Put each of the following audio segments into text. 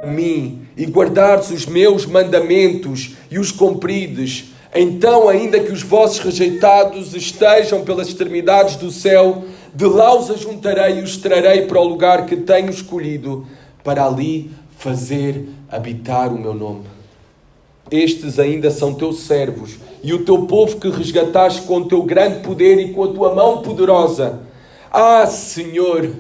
mim e guardares os meus mandamentos e os cumprides, então, ainda que os vossos rejeitados estejam pelas extremidades do céu, de lá os ajuntarei e os trarei para o lugar que tenho escolhido, para ali fazer habitar o meu nome. Estes ainda são teus servos e o teu povo que resgataste com o teu grande poder e com a tua mão poderosa. Ah, Senhor,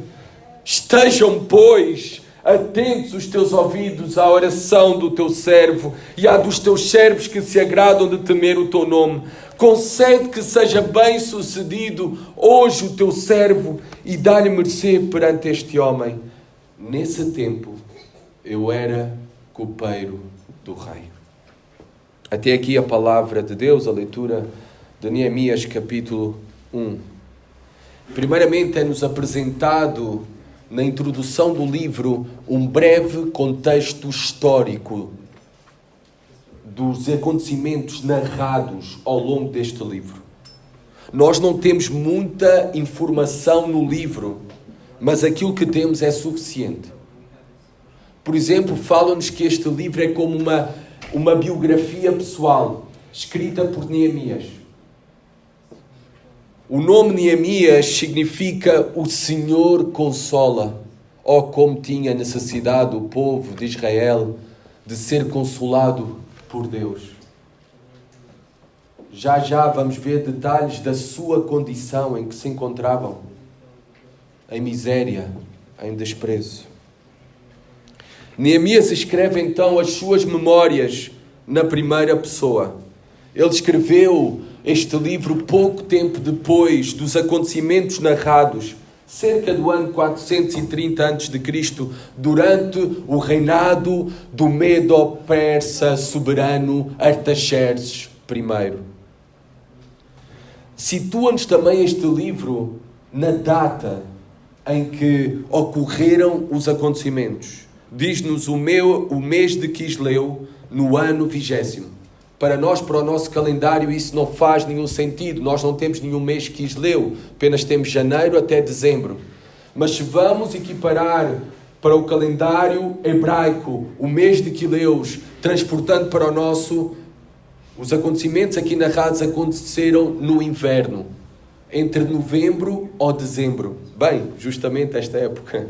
estejam, pois, atentos os teus ouvidos à oração do teu servo e à dos teus servos que se agradam de temer o teu nome. Concede que seja bem sucedido hoje o teu servo e dá-lhe mercê perante este homem. Nesse tempo eu era copeiro do rei. Até aqui a palavra de Deus, a leitura de Neemias capítulo 1. Primeiramente é-nos apresentado na introdução do livro um breve contexto histórico dos acontecimentos narrados ao longo deste livro. Nós não temos muita informação no livro, mas aquilo que temos é suficiente. Por exemplo, fala-nos que este livro é como uma biografia pessoal, escrita por Neemias. O nome Neemias significa o Senhor consola. Oh, como tinha necessidade o povo de Israel de ser consolado por Deus. Já vamos ver detalhes da sua condição em que se encontravam. Em miséria, em desprezo. Neemias escreve então as suas memórias na primeira pessoa. Ele escreveu este livro pouco tempo depois dos acontecimentos narrados, cerca do ano 430 a.C., durante o reinado do Medo-Persa soberano Artaxerxes I. Situa-nos também este livro na data em que ocorreram os acontecimentos. Diz-nos o mês de Quisleu, no ano 20º. Para nós, para o nosso calendário, isso não faz nenhum sentido. Nós não temos nenhum mês Quisleu, apenas temos janeiro até dezembro. Mas se vamos equiparar para o calendário hebraico o mês de Quileus, transportando para o nosso, os acontecimentos aqui narrados aconteceram no inverno, entre novembro ou dezembro. Bem, justamente esta época.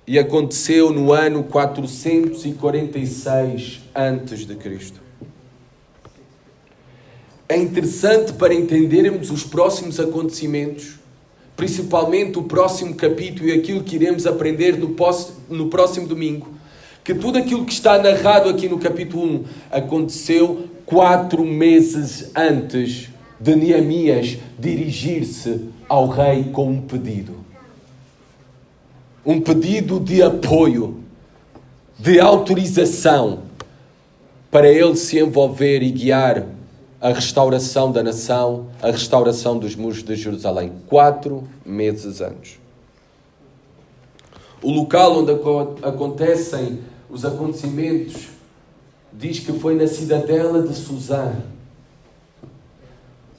E aconteceu no ano 446 a.C. É interessante para entendermos os próximos acontecimentos, principalmente o próximo capítulo e aquilo que iremos aprender no próximo domingo, que tudo aquilo que está narrado aqui no capítulo 1 aconteceu 4 meses antes de Neemias dirigir-se ao rei com um pedido. Um pedido de apoio, de autorização para ele se envolver e guiar a restauração da nação, a restauração dos muros de Jerusalém. 4 meses antes. O local onde acontecem os acontecimentos diz que foi na cidadela de Suzã.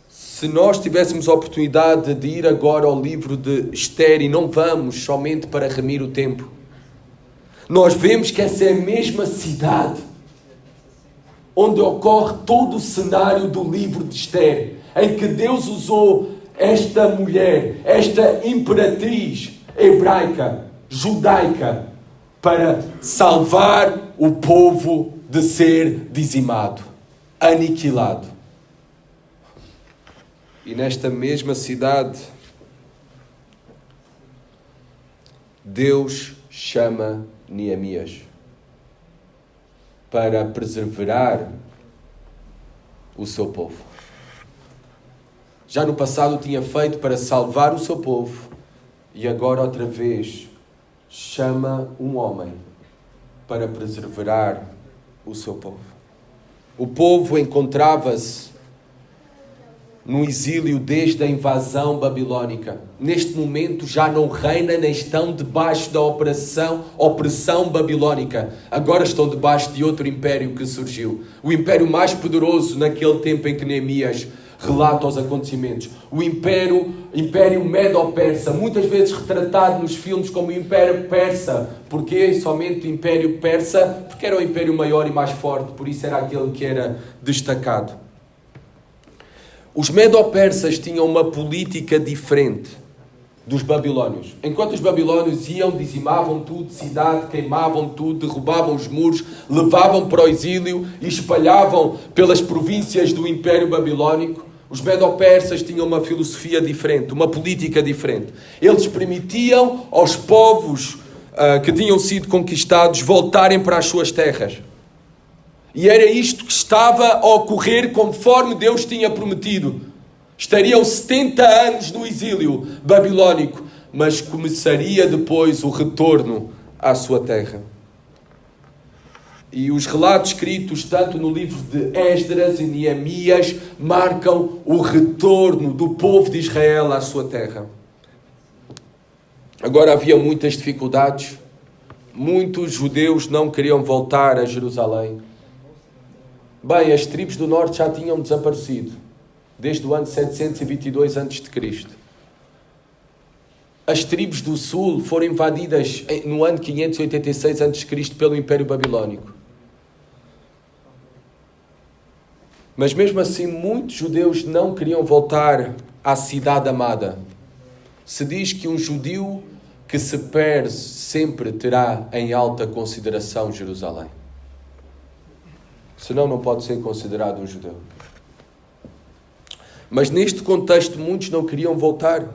Se nós tivéssemos a oportunidade de ir agora ao livro de Esther, e não vamos somente para remir o tempo, nós vemos que essa é a mesma cidade onde ocorre todo o cenário do livro de Esther, em que Deus usou esta mulher, esta imperatriz hebraica, judaica, para salvar o povo de ser dizimado, aniquilado. E nesta mesma cidade, Deus chama Neemias para preservar o seu povo. Já no passado tinha feito para salvar o seu povo e agora outra vez chama um homem para preservar o seu povo. O povo encontrava-se no exílio desde a invasão babilônica. Neste momento já não reina nem estão debaixo da opressão babilônica. Agora estão debaixo de outro império que surgiu. O império mais poderoso naquele tempo em que Neemias relata os acontecimentos. O Império Medo-Persa, muitas vezes retratado nos filmes como o Império Persa. Porquê somente o Império Persa? Porque era o Império maior e mais forte, por isso era aquele que era destacado. Os Medo-Persas tinham uma política diferente dos babilónios. Enquanto os babilónios iam, dizimavam tudo, cidade, queimavam tudo, derrubavam os muros, levavam para o exílio e espalhavam pelas províncias do Império Babilónico, os Medo-Persas tinham uma filosofia diferente, uma política diferente. Eles permitiam aos povos que tinham sido conquistados voltarem para as suas terras. E era isto que estava a ocorrer conforme Deus tinha prometido. Estariam 70 anos no exílio babilónico, mas começaria depois o retorno à sua terra. E os relatos escritos tanto no livro de Esdras e Neemias marcam o retorno do povo de Israel à sua terra. Agora havia muitas dificuldades. Muitos judeus não queriam voltar a Jerusalém. Bem, as tribos do norte já tinham desaparecido desde o ano 722 a.C. As tribos do sul foram invadidas no ano 586 a.C. pelo Império Babilónico. Mas mesmo assim, muitos judeus não queriam voltar à cidade amada. Se diz que um judeu que se perde sempre terá em alta consideração Jerusalém. Senão não pode ser considerado um judeu. Mas neste contexto muitos não queriam voltar,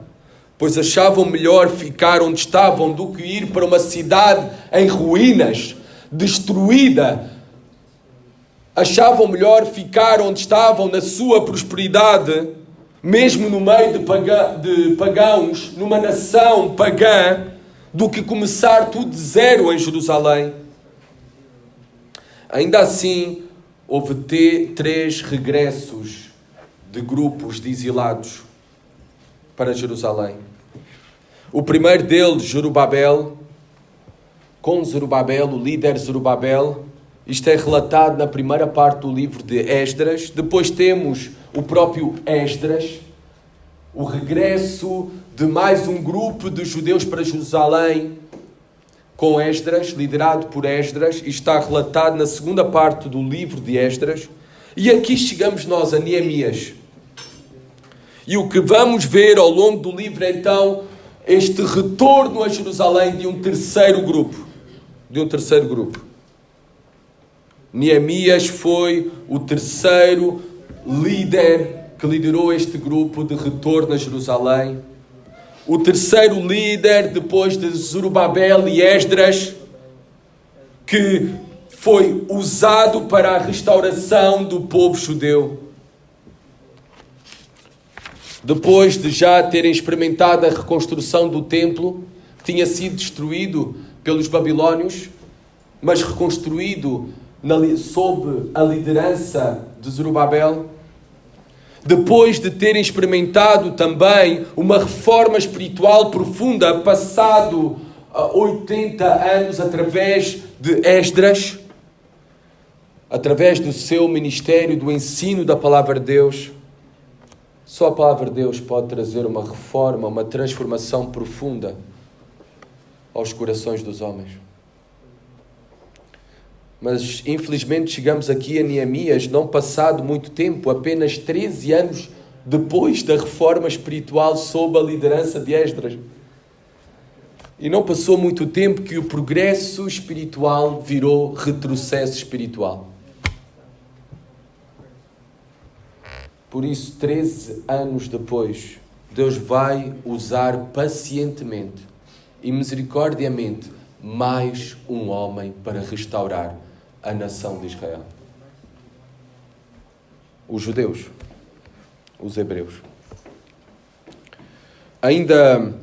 pois achavam melhor ficar onde estavam do que ir para uma cidade em ruínas, destruída. Achavam melhor ficar onde estavam na sua prosperidade, mesmo no meio de pagãos, numa nação pagã, do que começar tudo de zero em Jerusalém. Ainda assim, houve 3 regressos de grupos de exilados para Jerusalém. O primeiro deles, Zorobabel, com Zorobabel, o líder Zorobabel. Isto é relatado na primeira parte do livro de Esdras. Depois temos o próprio Esdras, o regresso de mais um grupo de judeus para Jerusalém, com Esdras, liderado por Esdras. Isto está relatado na segunda parte do livro de Esdras. E aqui chegamos nós a Neemias. E o que vamos ver ao longo do livro, então, este retorno a Jerusalém de um terceiro grupo. Neemias foi o terceiro líder que liderou este grupo de retorno a Jerusalém. O terceiro líder, depois de Zorobabel e Esdras, que foi usado para a restauração do povo judeu. Depois de já terem experimentado a reconstrução do templo, que tinha sido destruído pelos babilónios, mas reconstruído sob a liderança de Zorobabel. Depois de terem experimentado também uma reforma espiritual profunda, passado 80 anos através de Esdras, através do seu ministério, do ensino da palavra de Deus. Só a palavra de Deus pode trazer uma reforma, uma transformação profunda aos corações dos homens. Mas, infelizmente, chegamos aqui a Neemias, não passado muito tempo, apenas 13 anos depois da reforma espiritual sob a liderança de Esdras. E não passou muito tempo que o progresso espiritual virou retrocesso espiritual. Por isso, 13 anos depois, Deus vai usar pacientemente e misericordiamente mais um homem para restaurar a nação de Israel. Os judeus, os hebreus. Ainda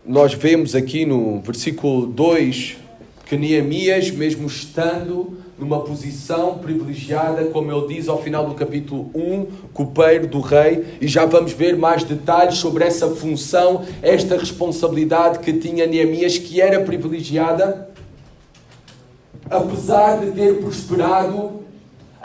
nós vemos aqui no versículo 2 que Neemias, mesmo estando numa posição privilegiada, como ele diz ao final do capítulo 1, copeiro do rei, e já vamos ver mais detalhes sobre essa função, esta responsabilidade que tinha Neemias, que era privilegiada, apesar de ter prosperado,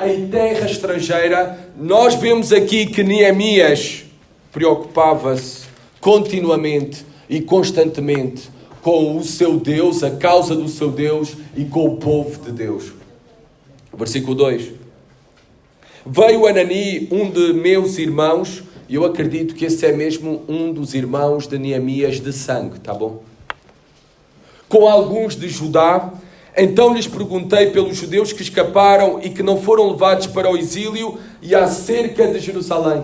em terra estrangeira, nós vemos aqui que Neemias preocupava-se continuamente e constantemente com o seu Deus, a causa do seu Deus e com o povo de Deus. Versículo 2. Veio Anani, um de meus irmãos, e eu acredito que esse é mesmo um dos irmãos de Neemias de sangue, tá bom? Com alguns de Judá. Então lhes perguntei pelos judeus que escaparam e que não foram levados para o exílio e acerca de Jerusalém.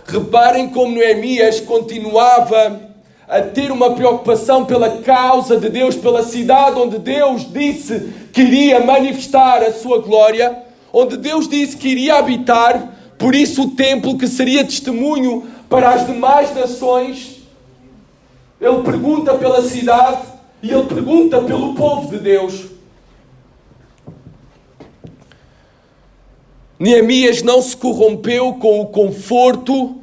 Reparem como Neemias continuava a ter uma preocupação pela causa de Deus, pela cidade onde Deus disse que iria manifestar a sua glória, onde Deus disse que iria habitar, por isso o templo que seria testemunho para as demais nações. Ele pergunta pela cidade e ele pergunta pelo povo de Deus. Neemias não se corrompeu com o conforto.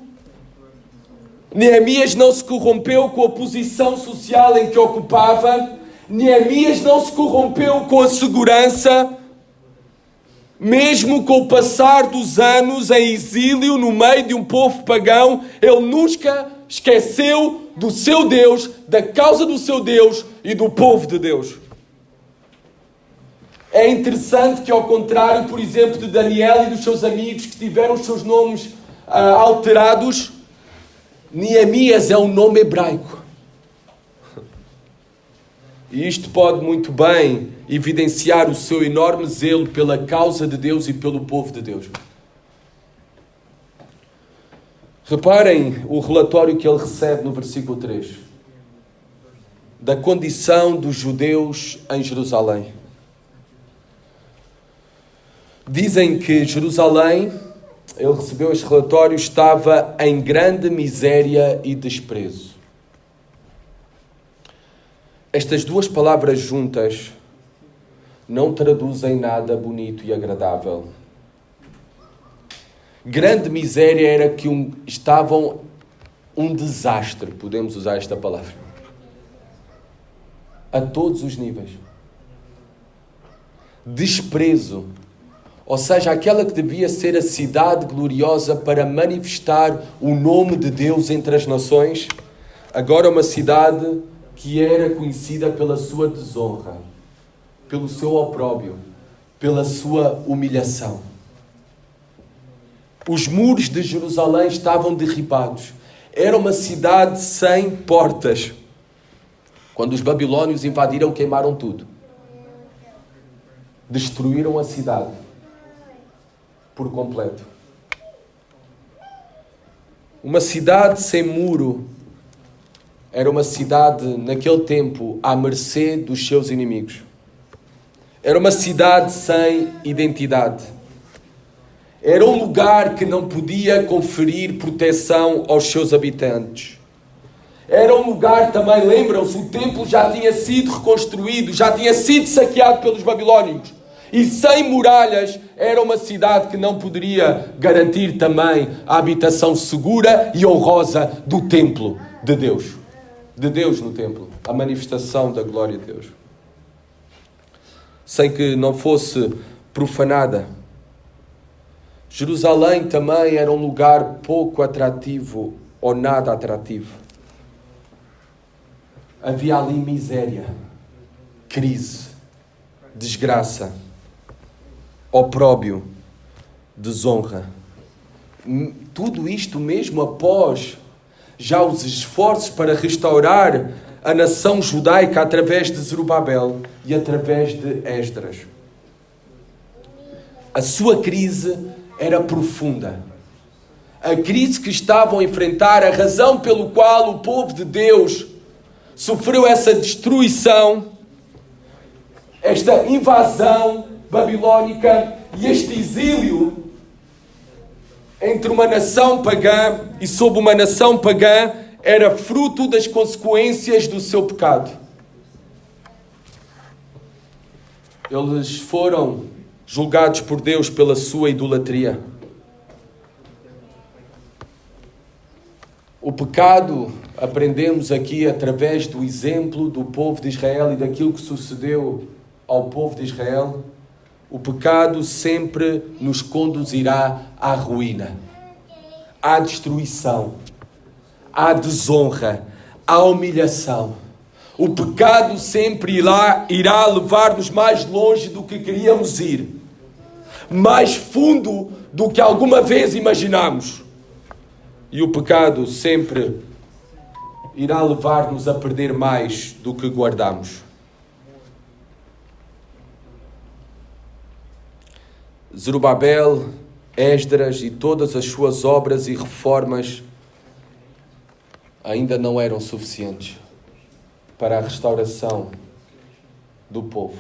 Neemias não se corrompeu com a posição social em que ocupava. Neemias não se corrompeu com a segurança. Mesmo com o passar dos anos em exílio no meio de um povo pagão, ele nunca esqueceu do seu Deus, da causa do seu Deus e do povo de Deus. É interessante que, ao contrário, por exemplo, de Daniel e dos seus amigos que tiveram os seus nomes alterados, Neemias é um nome hebraico. E isto pode muito bem evidenciar o seu enorme zelo pela causa de Deus e pelo povo de Deus. Reparem o relatório que ele recebe no versículo 3. Da condição dos judeus em Jerusalém. Dizem que Jerusalém, ele recebeu este relatório, estava em grande miséria e desprezo. Estas duas palavras juntas não traduzem nada bonito e agradável. Grande miséria era que estavam um desastre, podemos usar esta palavra, a todos os níveis. Desprezo, ou seja, aquela que devia ser a cidade gloriosa para manifestar o nome de Deus entre as nações, agora uma cidade que era conhecida pela sua desonra, pelo seu opróbrio, pela sua humilhação. Os muros de Jerusalém estavam derribados. Era uma cidade sem portas. Quando os babilônios invadiram, queimaram tudo. Destruíram a cidade por completo. Uma cidade sem muro era uma cidade, naquele tempo, à mercê dos seus inimigos. Era uma cidade sem identidade. Era um lugar que não podia conferir proteção aos seus habitantes. Era um lugar também, lembram-se, o templo já tinha sido reconstruído, já tinha sido saqueado pelos babilônios. E sem muralhas, era uma cidade que não poderia garantir também a habitação segura e honrosa do templo de Deus. De Deus no templo, a manifestação da glória de Deus. Sem que não fosse profanada. Jerusalém também era um lugar pouco atrativo ou nada atrativo. Havia ali miséria, crise, desgraça, opróbrio, desonra. Tudo isto mesmo após já os esforços para restaurar a nação judaica através de Zorobabel e através de Esdras. A sua crise era profunda. A crise que estavam a enfrentar, a razão pelo qual o povo de Deus sofreu essa destruição, esta invasão babilônica e este exílio entre uma nação pagã e sob uma nação pagã, era fruto das consequências do seu pecado. Eles foram julgados por Deus pela sua idolatria. O pecado, aprendemos aqui através do exemplo do povo de Israel e daquilo que sucedeu ao povo de Israel, O pecado sempre nos conduzirá à ruína, à destruição, à desonra, à humilhação. O pecado sempre irá levar-nos mais longe do que queríamos ir, mais fundo do que alguma vez imaginámos. E o pecado sempre irá levar-nos a perder mais do que guardamos. Zorobabel, Esdras e todas as suas obras e reformas ainda não eram suficientes para a restauração do povo.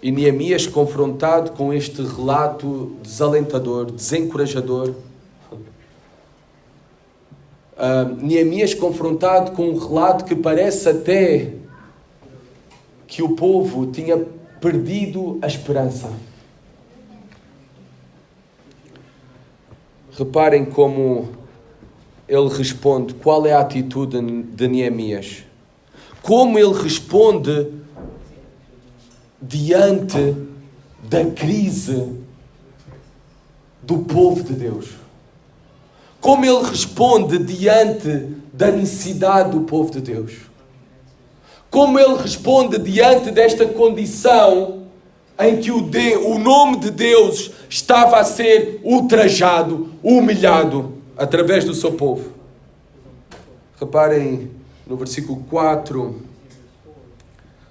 E Neemias, confrontado com este relato desalentador, desencorajador, Neemias confrontado com um relato que parece até que o povo tinha perdido a esperança. Reparem como ele responde, qual é a atitude de Neemias. Como ele responde diante da crise do povo de Deus. Como ele responde diante da necessidade do povo de Deus. Como ele responde diante desta condição em que o nome de Deus estava a ser ultrajado, humilhado através do seu povo. Reparem no versículo 4,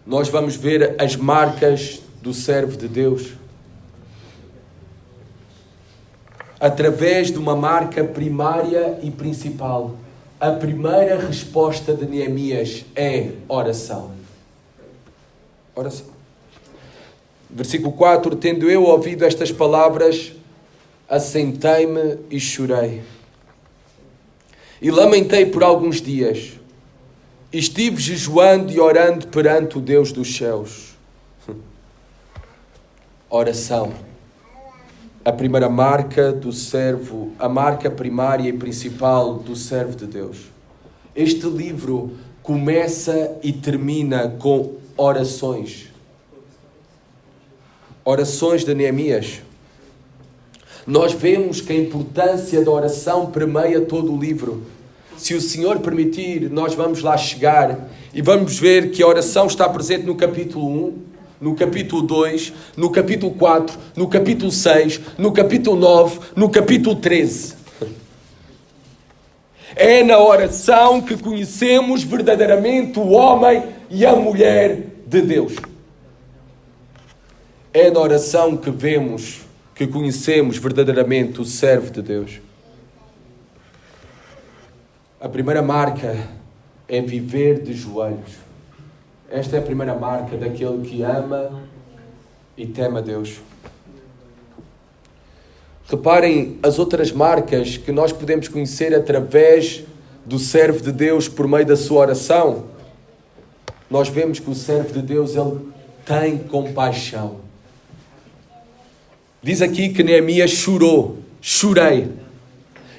nós vamos ver as marcas do servo de Deus. Através de uma marca primária e principal. A primeira resposta de Neemias é oração. Oração. Versículo 4. Tendo eu ouvido estas palavras, assentei-me e chorei. E lamentei por alguns dias. E estive jejuando e orando perante o Deus dos céus. Oração. A primeira marca do servo, a marca primária e principal do servo de Deus. Este livro começa e termina com orações. Orações de Neemias. Nós vemos que a importância da oração permeia todo o livro. Se o Senhor permitir, nós vamos lá chegar e vamos ver que a oração está presente no capítulo 1, no capítulo 2, no capítulo 4, no capítulo 6, no capítulo 9, no capítulo 13. É na oração que conhecemos verdadeiramente o homem e a mulher de Deus. É na oração que vemos, que conhecemos verdadeiramente o servo de Deus. A primeira marca é viver de joelhos. Esta é a primeira marca daquele que ama e teme a Deus. Reparem as outras marcas que nós podemos conhecer através do servo de Deus por meio da sua oração. Nós vemos que o servo de Deus, ele tem compaixão. Diz aqui que Neemias chorou. Chorei.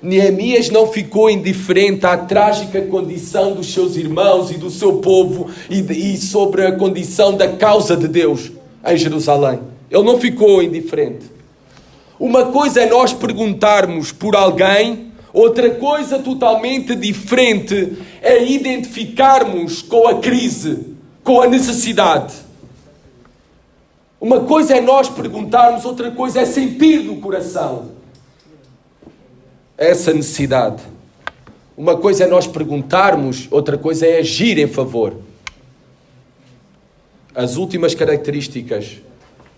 Neemias não ficou indiferente à trágica condição dos seus irmãos e do seu povo e sobre a condição da causa de Deus em Jerusalém. Ele não ficou indiferente. Uma coisa é nós perguntarmos por alguém, outra coisa totalmente diferente é identificarmos com a crise, com a necessidade. Uma coisa é nós perguntarmos, outra coisa é sentir no coração essa necessidade. Uma coisa é nós perguntarmos, outra coisa é agir em favor. As últimas características,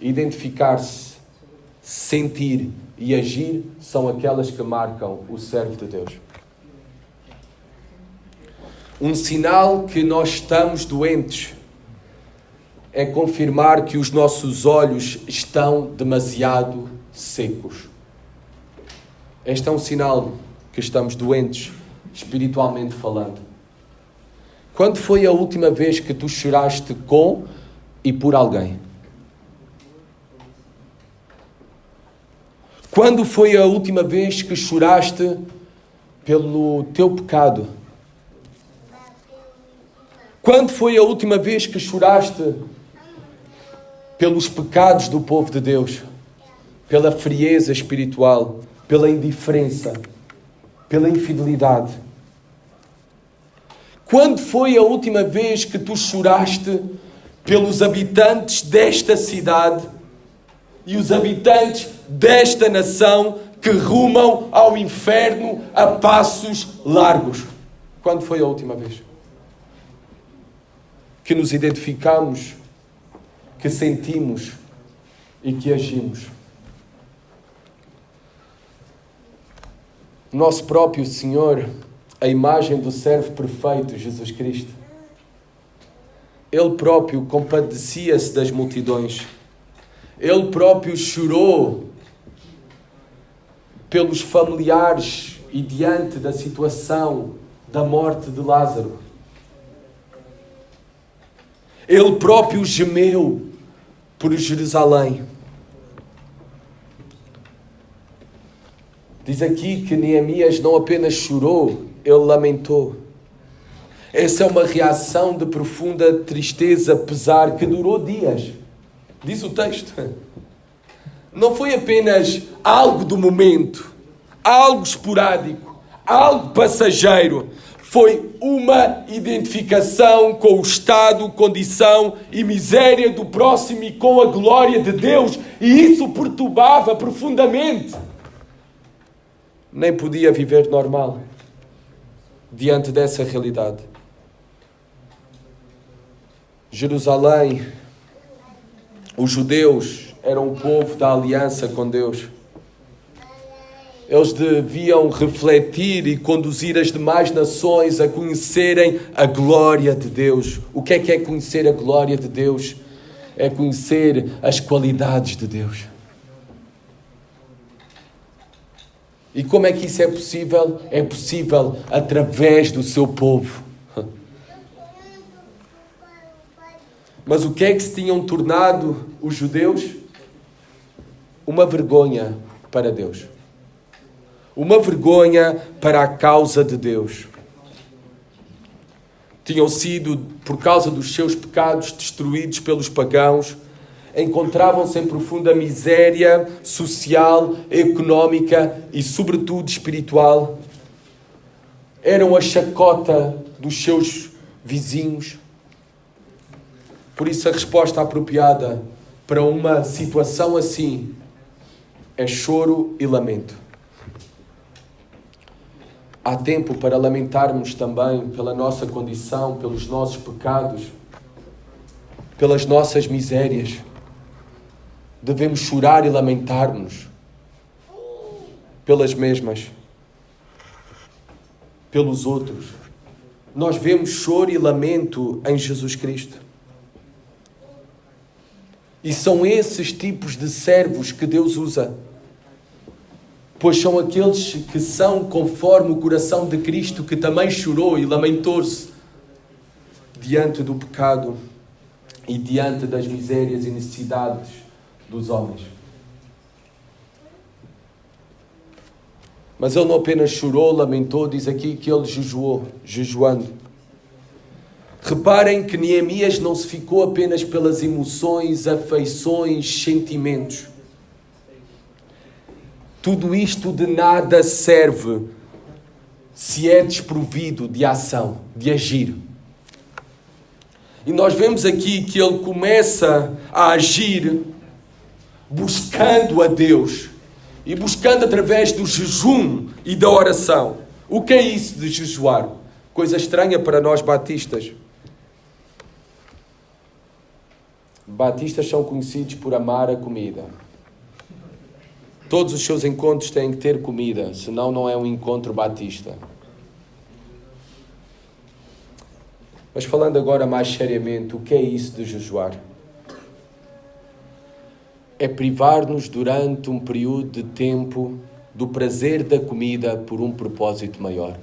identificar-se, sentir e agir, são aquelas que marcam o servo de Deus. Um sinal que nós estamos doentes é confirmar que os nossos olhos estão demasiado secos. Este é um sinal que estamos doentes, espiritualmente falando. Quando foi a última vez que tu choraste com e por alguém? Quando foi a última vez que choraste pelo teu pecado? Quando foi a última vez que choraste pelos pecados do povo de Deus, pela frieza espiritual, pela indiferença, pela infidelidade. Quando foi a última vez que tu choraste pelos habitantes desta cidade e os habitantes desta nação que rumam ao inferno a passos largos? Quando foi a última vez que nos identificamos, que sentimos e que agimos? Nosso próprio Senhor, a imagem do servo perfeito, Jesus Cristo, Ele próprio compadecia-se das multidões. Ele próprio chorou pelos familiares e diante da situação da morte de Lázaro. Ele próprio gemeu por Jerusalém. Diz aqui que Neemias não apenas chorou, ele lamentou. Essa é uma reação de profunda tristeza, pesar, que durou dias. Diz o texto. Não foi apenas algo do momento, algo esporádico, algo passageiro. Foi uma identificação com o estado, condição e miséria do próximo e com a glória de Deus. E isso perturbava profundamente. Nem podia viver normal diante dessa realidade. Jerusalém, os judeus eram o povo da aliança com Deus. Eles deviam refletir e conduzir as demais nações a conhecerem a glória de Deus. O que é conhecer a glória de Deus? É conhecer as qualidades de Deus. E como é que isso é possível? É possível através do seu povo. Mas o que é que se tinham tornado os judeus? Uma vergonha para Deus. Uma vergonha para a causa de Deus. Tinham sido, por causa dos seus pecados, destruídos pelos pagãos. Encontravam-se em profunda miséria social, económica e, sobretudo, espiritual. Eram a chacota dos seus vizinhos. Por isso, a resposta apropriada para uma situação assim é choro e lamento. Há tempo para lamentarmos também pela nossa condição, pelos nossos pecados, pelas nossas misérias. Devemos chorar e lamentar-nos pelas mesmas, pelos outros. Nós vemos choro e lamento em Jesus Cristo. E são esses tipos de servos que Deus usa, pois são aqueles que são conforme o coração de Cristo, que também chorou e lamentou-se diante do pecado e diante das misérias e necessidades dos homens. Mas ele não apenas chorou, lamentou, diz aqui que ele jejuando. Reparem que Neemias não se ficou apenas pelas emoções, afeições, sentimentos. Tudo isto de nada serve se é desprovido de ação, de agir. E nós vemos aqui que ele começa a agir buscando a Deus e buscando através do jejum e da oração. O que é isso de jejuar? Coisa estranha para nós batistas. Batistas são conhecidos por amar a comida. Todos os seus encontros têm que ter comida, senão não é um encontro batista. Mas falando agora mais seriamente, o que é isso de jejuar? É privar-nos durante um período de tempo do prazer da comida por um propósito maior.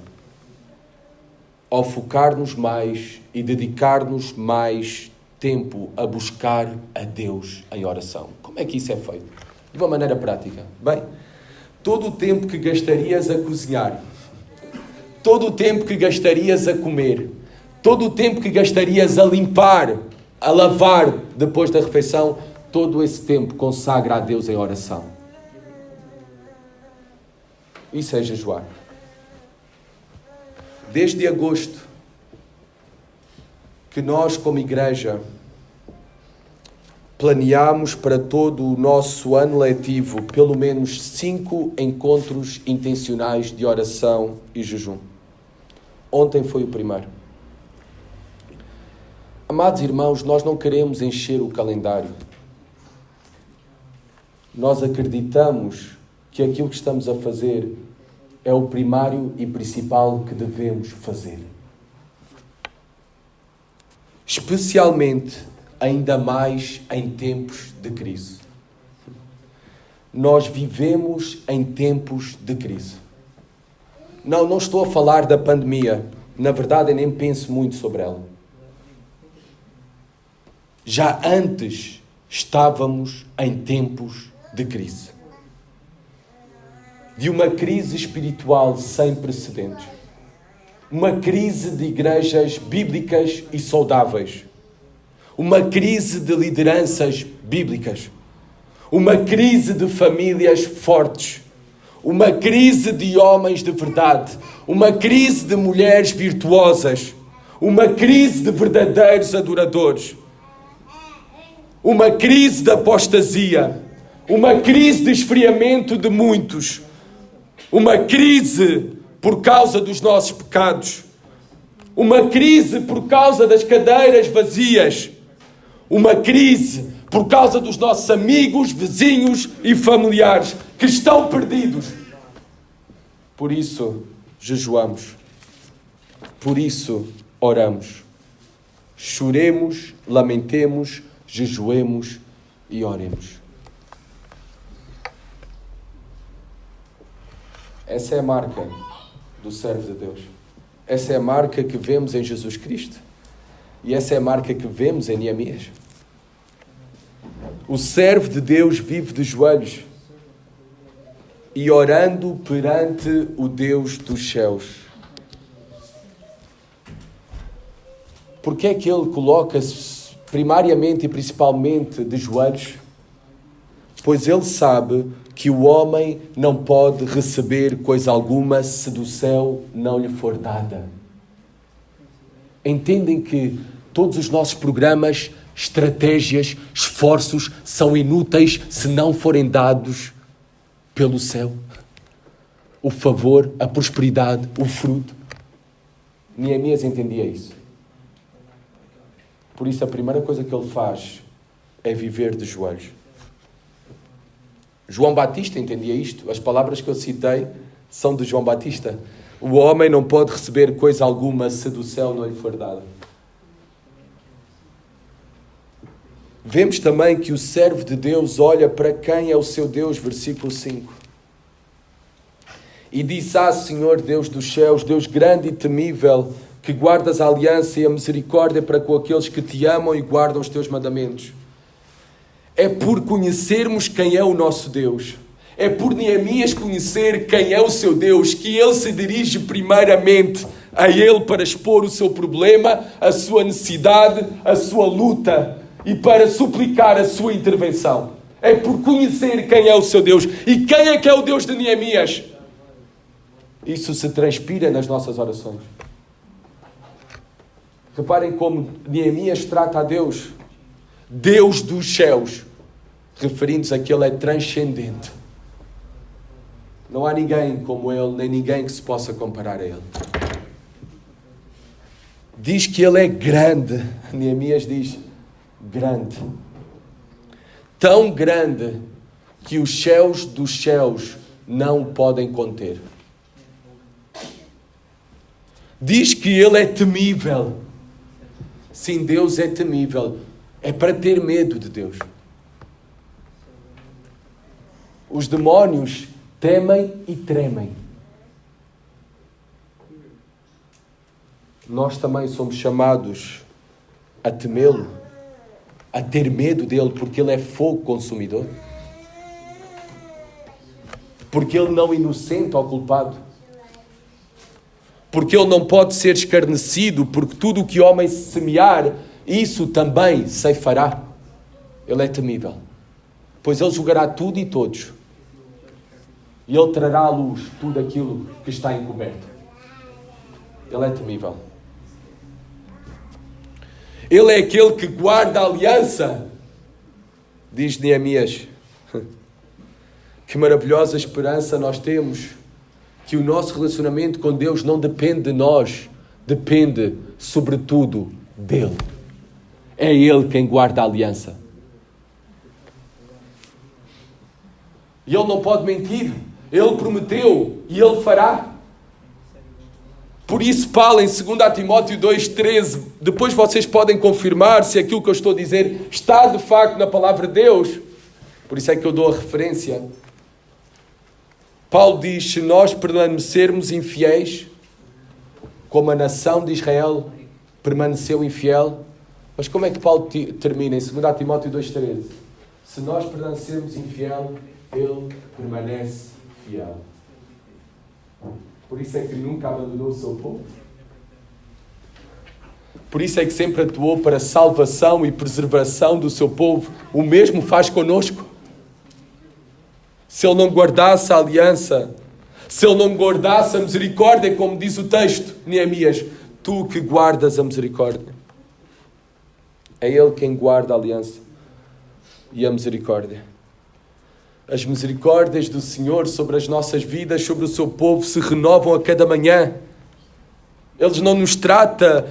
Ao focar-nos mais e dedicar-nos mais tempo a buscar a Deus em oração. Como é que isso é feito? De uma maneira prática. Bem, todo o tempo que gastarias a cozinhar, todo o tempo que gastarias a comer, todo o tempo que gastarias a limpar, a lavar depois da refeição, todo esse tempo consagra a Deus em oração. Isso é jejuar. Desde agosto, que nós como igreja planeamos para todo o nosso ano letivo pelo menos 5 encontros intencionais de oração e jejum. Ontem foi o primeiro. Amados irmãos, nós não queremos encher o calendário. Nós acreditamos que aquilo que estamos a fazer é o primário e principal que devemos fazer. Especialmente, ainda mais em tempos de crise. Nós vivemos em tempos de crise. Não estou a falar da pandemia. Na verdade, eu nem penso muito sobre ela. Já antes estávamos em tempos de crise. De uma crise espiritual sem precedentes. Uma crise de igrejas bíblicas e saudáveis. Uma crise de lideranças bíblicas. Uma crise de famílias fortes. Uma crise de homens de verdade. Uma crise de mulheres virtuosas. Uma crise de verdadeiros adoradores. Uma crise de apostasia. Uma crise de esfriamento de muitos. Uma crise por causa dos nossos pecados. Uma crise por causa das cadeiras vazias. Uma crise por causa dos nossos amigos, vizinhos e familiares que estão perdidos. Por isso, jejuamos. Por isso, oramos. Choremos, lamentemos, jejuemos e oremos. Essa é a marca do servo de Deus. Essa é a marca que vemos em Jesus Cristo. E essa é a marca que vemos em Neemias. O servo de Deus vive de joelhos e orando perante o Deus dos céus. Porque é que ele coloca-se primariamente e principalmente de joelhos? Pois ele sabe que o homem não pode receber coisa alguma se do céu não lhe for dada. Entendem que todos os nossos programas, estratégias, esforços são inúteis se não forem dados pelo céu? O favor, a prosperidade, o fruto. Neemias entendia isso. Por isso a primeira coisa que ele faz é viver de joelhos. João Batista entendia isto. As palavras que eu citei são de João Batista. O homem não pode receber coisa alguma se do céu não lhe for dada. Vemos também que o servo de Deus olha para quem é o seu Deus, versículo 5. E disse: Senhor Deus dos céus, Deus grande e temível, que guardas a aliança e a misericórdia para com aqueles que te amam e guardam os teus mandamentos. É por conhecermos quem é o nosso Deus, é por Neemias conhecer quem é o seu Deus, que ele se dirige primeiramente a ele para expor o seu problema, a sua necessidade, a sua luta e para suplicar a sua intervenção. É por conhecer quem é o seu Deus. E quem é que é o Deus de Neemias? Isso se transpira nas nossas orações. Reparem como Neemias trata a Deus. Deus dos céus, referindo-se a que Ele é transcendente. Não há ninguém como Ele, nem ninguém que se possa comparar a Ele. Diz que Ele é grande. Neemias diz, grande. Tão grande que os céus dos céus não o podem conter. Diz que Ele é temível. Sim, Deus é temível. É para ter medo de Deus. Os demónios temem e tremem. Nós também somos chamados a temê-lo, a ter medo dele, porque ele é fogo consumidor. Porque ele não inocenta ao culpado. Porque ele não pode ser escarnecido, porque tudo o que o homem semear, isso também ceifará. Ele é temível. pois Ele julgará tudo e todos. E Ele trará à luz tudo aquilo que está encoberto. Ele é temível. Ele é aquele que guarda a aliança, diz Neemias. Que maravilhosa esperança nós temos, que o nosso relacionamento com Deus não depende de nós, depende, sobretudo, dEle. É Ele quem guarda a aliança. E Ele não pode mentir. Ele prometeu e Ele fará. Por isso, Paulo, em 2 Timóteo 2,13, depois vocês podem confirmar se aquilo que eu estou a dizer está de facto na palavra de Deus. Por isso é que eu dou a referência. Paulo diz, se nós permanecermos infiéis, como a nação de Israel permaneceu infiel. Mas como é que Paulo termina em 2 Timóteo 2,13? Se nós permanecermos infiel, Ele permanece fiel. Por isso é que nunca abandonou o seu povo. Por isso é que sempre atuou para a salvação e preservação do seu povo. O mesmo faz connosco. Se Ele não guardasse a aliança, se Ele não guardasse a misericórdia, como diz o texto, Neemias, tu que guardas a misericórdia. É Ele quem guarda a aliança e a misericórdia. As misericórdias do Senhor sobre as nossas vidas, sobre o seu povo, se renovam a cada manhã. Ele não nos trata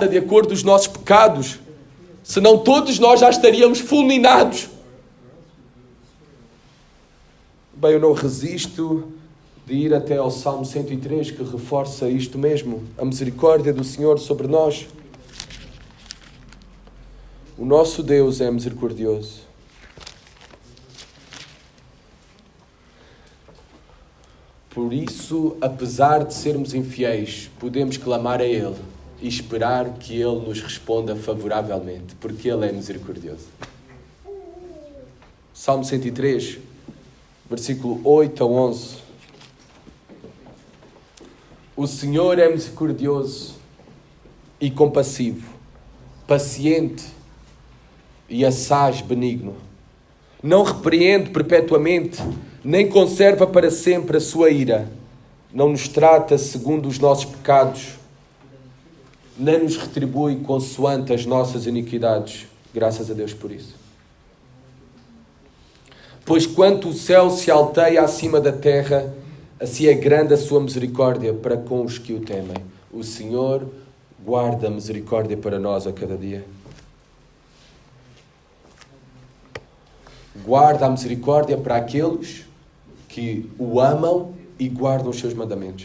de acordo com os nossos pecados. Senão todos nós já estaríamos fulminados. Bem, eu não resisto de ir até ao Salmo 103, que reforça isto mesmo. A misericórdia do Senhor sobre nós. O nosso Deus é misericordioso. Por isso, apesar de sermos infiéis, podemos clamar a Ele e esperar que Ele nos responda favoravelmente, porque Ele é misericordioso. Salmo 103, versículo 8 a 11. O Senhor é misericordioso e compassivo, paciente e assaz benigno. Não repreende perpetuamente, nem conserva para sempre a sua ira. Não nos trata segundo os nossos pecados, nem nos retribui consoante as nossas iniquidades. Graças a Deus por isso. Pois quanto o céu se alteia acima da terra, assim é grande a sua misericórdia para com os que o temem. O Senhor guarda a misericórdia para nós a cada dia. Guarda a misericórdia para aqueles que o amam e guardam os seus mandamentos.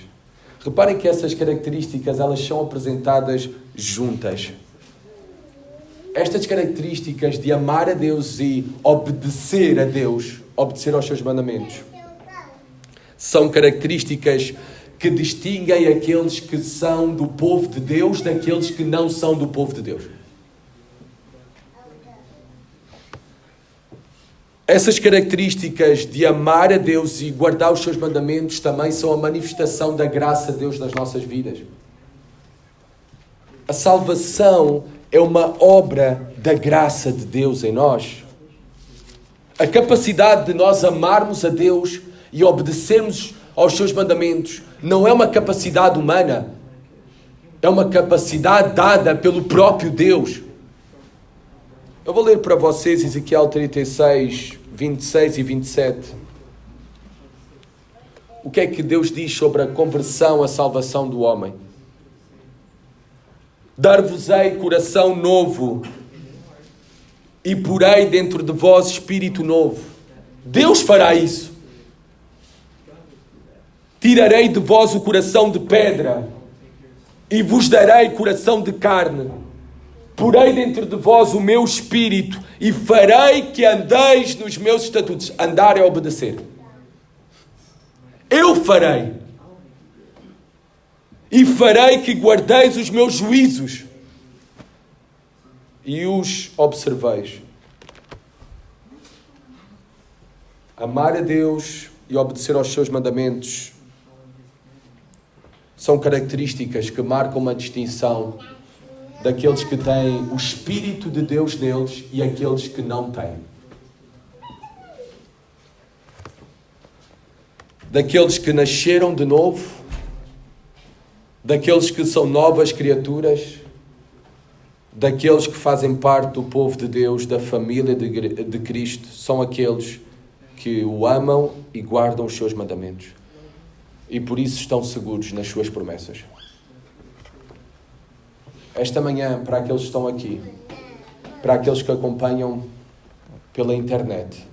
Reparem que essas características, elas são apresentadas juntas. Estas características de amar a Deus e obedecer a Deus, obedecer aos seus mandamentos, são características que distinguem aqueles que são do povo de Deus daqueles que não são do povo de Deus. Essas características de amar a Deus e guardar os seus mandamentos também são a manifestação da graça de Deus nas nossas vidas. A salvação é uma obra da graça de Deus em nós. A capacidade de nós amarmos a Deus e obedecermos aos seus mandamentos não é uma capacidade humana, é uma capacidade dada pelo próprio Deus. Eu vou ler para vocês Ezequiel 36, 26 e 27. O que é que Deus diz sobre a conversão, a salvação do homem? Dar-vos-ei coração novo e porei dentro de vós espírito novo. Deus fará isso. Tirarei de vós o coração de pedra e vos darei coração de carne. Porei dentro de vós o meu espírito e farei que andeis nos meus estatutos. Andar é obedecer. Eu farei. E farei que guardeis os meus juízos e os observeis. Amar a Deus e obedecer aos seus mandamentos são características que marcam uma distinção daqueles que têm o Espírito de Deus neles e aqueles que não têm. daqueles que nasceram de novo, daqueles que são novas criaturas, daqueles que fazem parte do povo de Deus, da família de Cristo, são aqueles que o amam e guardam os seus mandamentos. E por isso estão seguros nas suas promessas. Esta manhã, para aqueles que estão aqui, para aqueles que acompanham pela internet,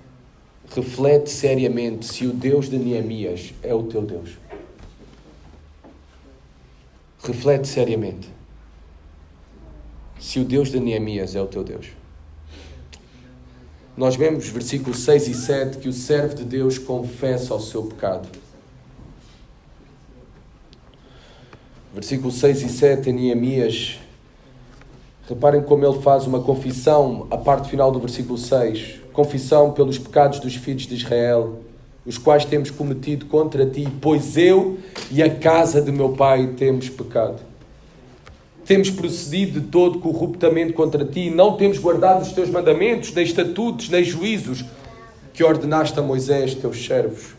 reflete seriamente se o Deus de Neemias é o teu Deus. Reflete seriamente se o Deus de Neemias é o teu Deus. Nós vemos, versículos 6 e 7, que o servo de Deus confessa o seu pecado. Versículos 6 e 7 em Neemias, reparem como ele faz uma confissão, a parte final do versículo 6. Confissão pelos pecados dos filhos de Israel, os quais temos cometido contra ti, pois eu e a casa de meu pai temos pecado. Temos procedido de todo corruptamente contra ti, não temos guardado os teus mandamentos, nem estatutos, nem juízos, que ordenaste a Moisés, teus servos.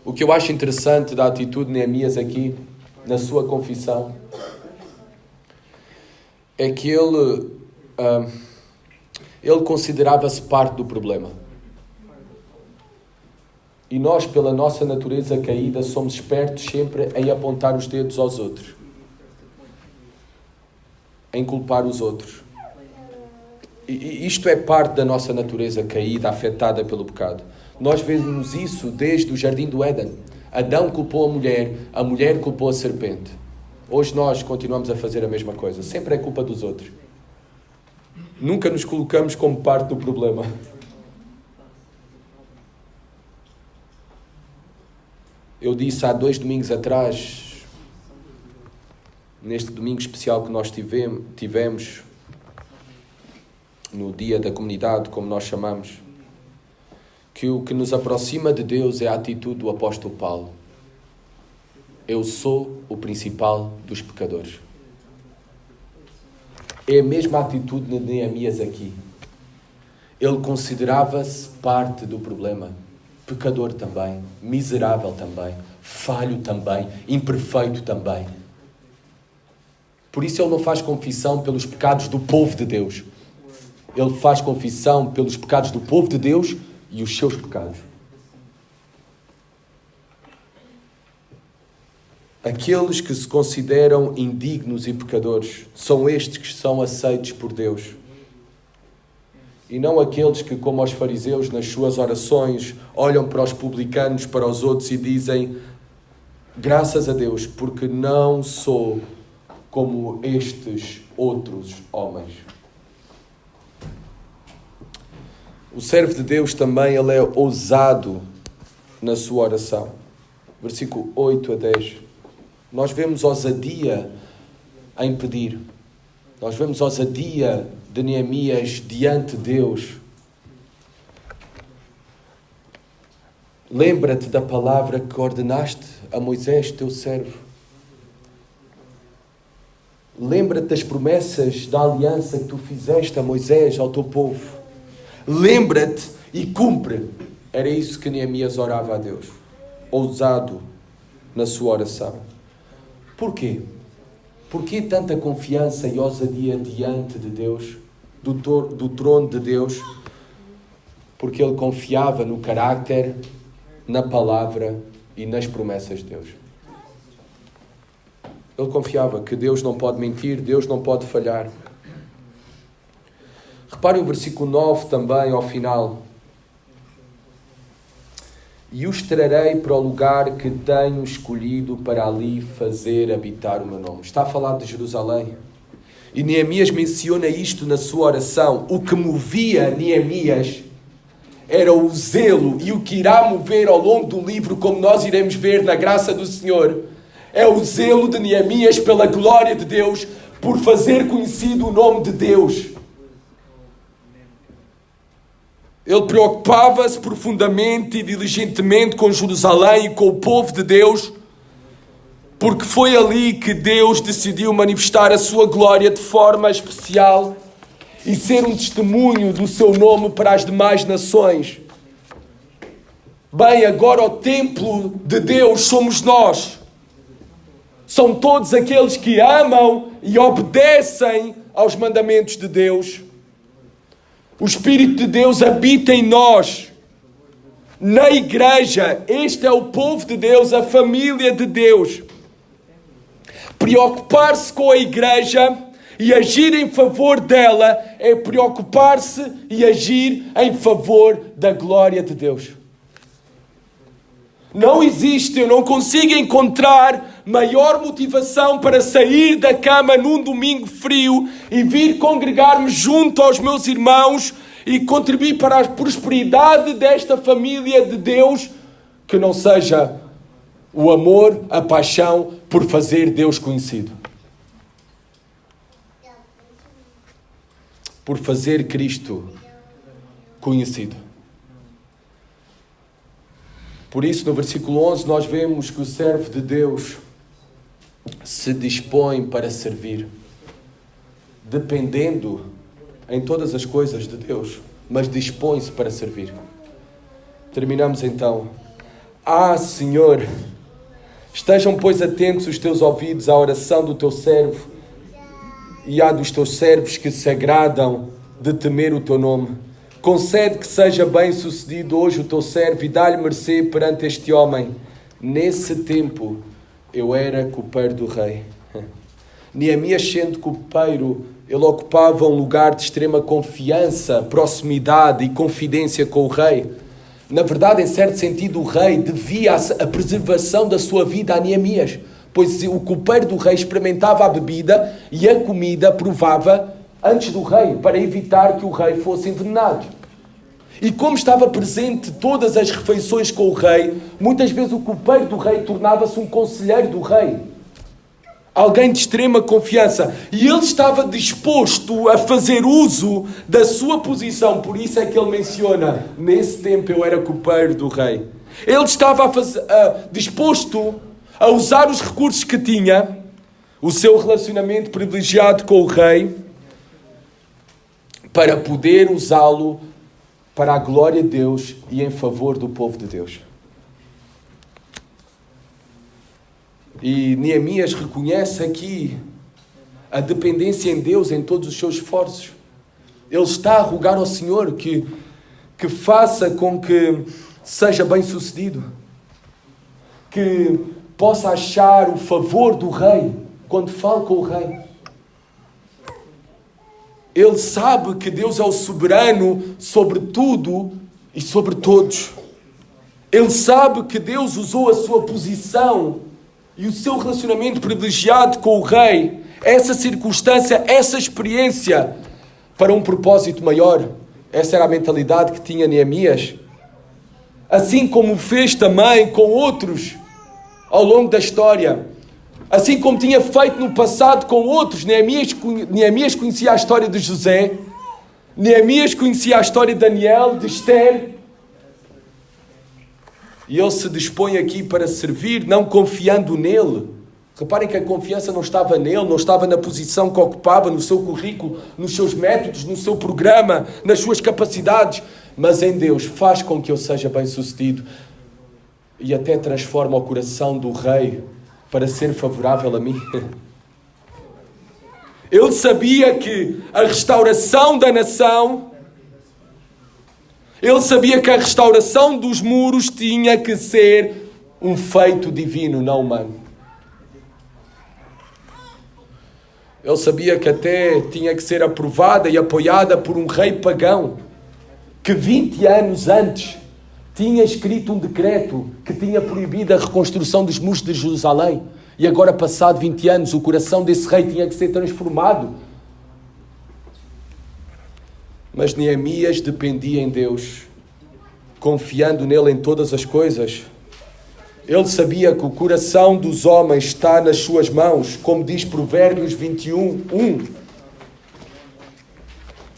O que eu acho interessante da atitude de Neemias aqui, na sua confissão, é que ele considerava-se parte do problema. E nós, pela nossa natureza caída, somos espertos sempre em apontar os dedos aos outros, em culpar os outros. E isto é parte da nossa natureza caída, afetada pelo pecado. Nós vemos isso desde o Jardim do Éden. Adão culpou a mulher culpou a serpente. Hoje nós continuamos a fazer a mesma coisa. Sempre é culpa dos outros. Nunca nos colocamos como parte do problema. Eu disse há 2 domingos atrás, neste domingo especial que nós tivemos, no dia da comunidade, como nós chamamos, que o que nos aproxima de Deus é a atitude do apóstolo Paulo. Eu sou o principal dos pecadores. É a mesma atitude de Neemias aqui. Ele considerava-se parte do problema. Pecador também, miserável também, falho também, imperfeito também. Por isso ele não faz confissão pelos pecados do povo de Deus. Ele faz confissão pelos pecados do povo de Deus e os seus pecados. Aqueles que se consideram indignos e pecadores são estes que são aceitos por Deus. E não aqueles que, como os fariseus, nas suas orações, olham para os publicanos, para os outros e dizem: graças a Deus, porque não sou como estes outros homens. O servo de Deus também, ele é ousado na sua oração. Versículo 8 a 10. Nós vemos ousadia em pedir. Nós vemos ousadia de Neemias diante de Deus. Lembra-te da palavra que ordenaste a Moisés, teu servo. Lembra-te das promessas da aliança que tu fizeste a Moisés, ao teu povo. Lembra-te e cumpre. Era isso que Neemias orava a Deus. Ousado na sua oração. Porquê? Porquê tanta confiança e ousadia diante de Deus, do trono de Deus? Porque ele confiava no caráter, na palavra e nas promessas de Deus. Ele confiava que Deus não pode mentir, Deus não pode falhar. Reparem o versículo 9 também, ao final. E os trarei para o lugar que tenho escolhido para ali fazer habitar o meu nome. Está a falar de Jerusalém. E Neemias menciona isto na sua oração. O que movia Neemias era o zelo, e o que irá mover ao longo do livro, como nós iremos ver na graça do Senhor, é o zelo de Neemias pela glória de Deus, por fazer conhecido o nome de Deus. Ele preocupava-se profundamente e diligentemente com Jerusalém e com o povo de Deus, porque foi ali que Deus decidiu manifestar a sua glória de forma especial e ser um testemunho do seu nome para as demais nações. Bem, agora o templo de Deus somos nós. São todos aqueles que amam e obedecem aos mandamentos de Deus. O Espírito de Deus habita em nós. Na igreja, este é o povo de Deus, a família de Deus. Preocupar-se com a igreja e agir em favor dela é preocupar-se e agir em favor da glória de Deus. Não existe, eu não consigo encontrar maior motivação para sair da cama num domingo frio e vir congregar-me junto aos meus irmãos e contribuir para a prosperidade desta família de Deus, que não seja o amor, a paixão por fazer Deus conhecido. Por fazer Cristo conhecido. Por isso, no versículo 11, nós vemos que o servo de Deus se dispõe para servir, dependendo em todas as coisas de Deus, mas dispõe-se para servir. Terminamos então. Senhor, estejam, pois, atentos os teus ouvidos à oração do teu servo e à dos teus servos que se agradam de temer o teu nome. Concede que seja bem sucedido hoje o teu servo e dá-lhe mercê perante este homem. Nesse tempo eu era copeiro do rei. Neemias, sendo copeiro, ele ocupava um lugar de extrema confiança, proximidade e confidência com o rei. Na verdade, em certo sentido, o rei devia a preservação da sua vida a Neemias, pois o copeiro do rei experimentava a bebida e a comida provava antes do rei, para evitar que o rei fosse envenenado. E como estava presente todas as refeições com o rei, muitas vezes o copeiro do rei tornava-se um conselheiro do rei. Alguém de extrema confiança. E ele estava disposto a fazer uso da sua posição. Por isso é que ele menciona, nesse tempo eu era copeiro do rei. Ele estava disposto a usar os recursos que tinha, o seu relacionamento privilegiado com o rei, para poder usá-lo para a glória de Deus e em favor do povo de Deus. E Neemias reconhece aqui a dependência em Deus em todos os seus esforços. Ele está a rogar ao Senhor que faça com que seja bem sucedido, que possa achar o favor do rei quando fala com o rei. Ele sabe que Deus é o soberano sobre tudo e sobre todos. Ele sabe que Deus usou a sua posição e o seu relacionamento privilegiado com o rei, essa circunstância, essa experiência, para um propósito maior. Essa era a mentalidade que tinha Neemias. Assim como fez também com outros ao longo da história. Assim como tinha feito no passado com outros. Neemias conhecia a história de José. Neemias conhecia a história de Daniel, de Esther. E ele se dispõe aqui para servir, não confiando nele. Reparem que a confiança não estava nele, não estava na posição que ocupava, no seu currículo, nos seus métodos, no seu programa, nas suas capacidades. Mas em Deus faz com que eu seja bem sucedido. E até transforma o coração do rei para ser favorável a mim. Ele sabia que a restauração da nação, ele sabia que a restauração dos muros tinha que ser um feito divino, não humano. Ele sabia que até tinha que ser aprovada e apoiada por um rei pagão, que 20 anos antes tinha escrito um decreto que tinha proibido a reconstrução dos muros de Jerusalém. E agora, passado 20 anos, o coração desse rei tinha que ser transformado. Mas Neemias dependia em Deus, confiando nele em todas as coisas. Ele sabia que o coração dos homens está nas suas mãos, como diz Provérbios 21:1.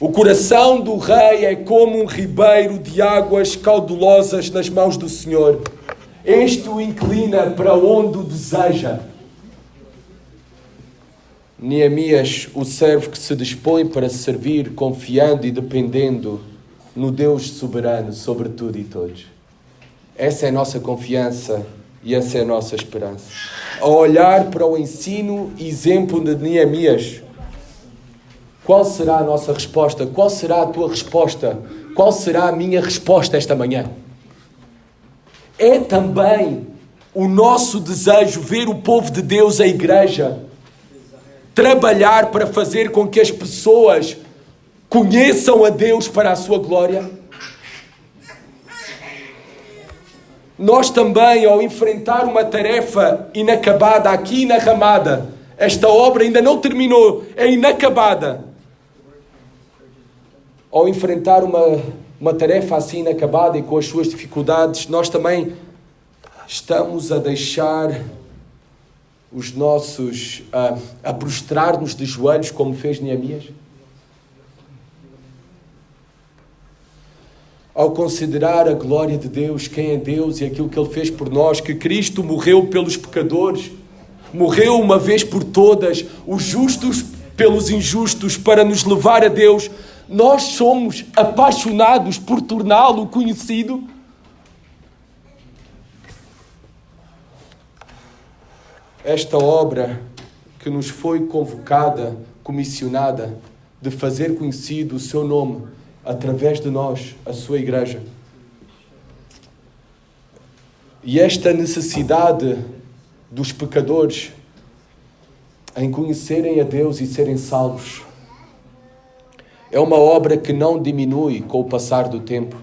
O coração do rei é como um ribeiro de águas caudalosas nas mãos do Senhor. Este o inclina para onde o deseja. Neemias, o servo que se dispõe para servir, confiando e dependendo no Deus soberano sobre tudo e todos. Essa é a nossa confiança e essa é a nossa esperança. A olhar para o ensino e exemplo de Neemias, qual será a nossa resposta? Qual será a tua resposta? Qual será a minha resposta esta manhã? É também o nosso desejo ver o povo de Deus, a igreja, trabalhar para fazer com que as pessoas conheçam a Deus para a sua glória? Nós também, ao enfrentar uma tarefa inacabada aqui na Ramada, esta obra ainda não terminou, é inacabada. Ao enfrentar uma tarefa assim inacabada e com as suas dificuldades, nós também estamos a deixar os nossos, a prostrar-nos de joelhos como fez Neemias? Ao considerar a glória de Deus, quem é Deus e aquilo que Ele fez por nós, que Cristo morreu pelos pecadores, morreu uma vez por todas, os justos pelos injustos, para nos levar a Deus, nós somos apaixonados por torná-lo conhecido? Esta obra que nos foi convocada, comissionada, de fazer conhecido o seu nome, através de nós, a sua igreja. E esta necessidade dos pecadores em conhecerem a Deus e serem salvos é uma obra que não diminui com o passar do tempo.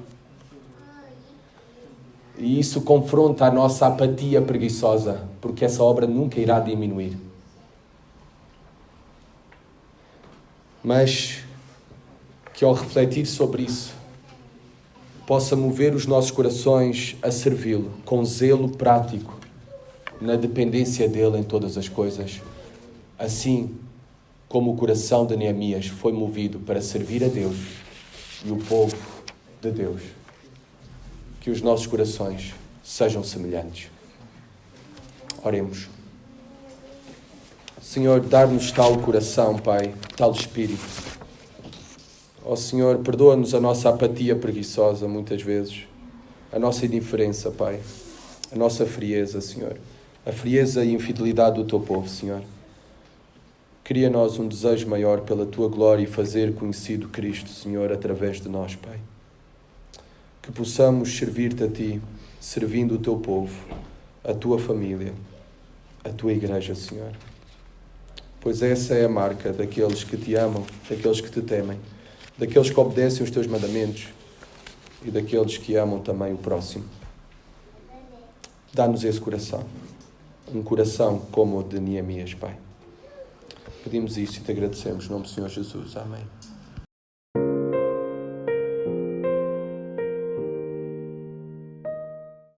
E isso confronta a nossa apatia preguiçosa, porque essa obra nunca irá diminuir. Mas que ao refletir sobre isso, possa mover os nossos corações a servi-lo com zelo prático, na dependência dele em todas as coisas, assim como o coração de Neemias foi movido para servir a Deus e o povo de Deus. Que os nossos corações sejam semelhantes. Oremos. Senhor, dar-nos tal coração, Pai, tal espírito. Ó Senhor, perdoa-nos a nossa apatia preguiçosa, muitas vezes, a nossa indiferença, Pai, a nossa frieza, Senhor, a frieza e infidelidade do Teu povo, Senhor. Cria-nos um desejo maior pela Tua glória e fazer conhecido Cristo, Senhor, através de nós, Pai. Que possamos servir-te a Ti, servindo o Teu povo, a Tua família, a Tua igreja, Senhor. Pois essa é a marca daqueles que Te amam, daqueles que Te temem, daqueles que obedecem os Teus mandamentos e daqueles que amam também o próximo. Dá-nos esse coração, um coração como o de Neemias, Pai. Pedimos isso e Te agradecemos, em nome do Senhor Jesus. Amém.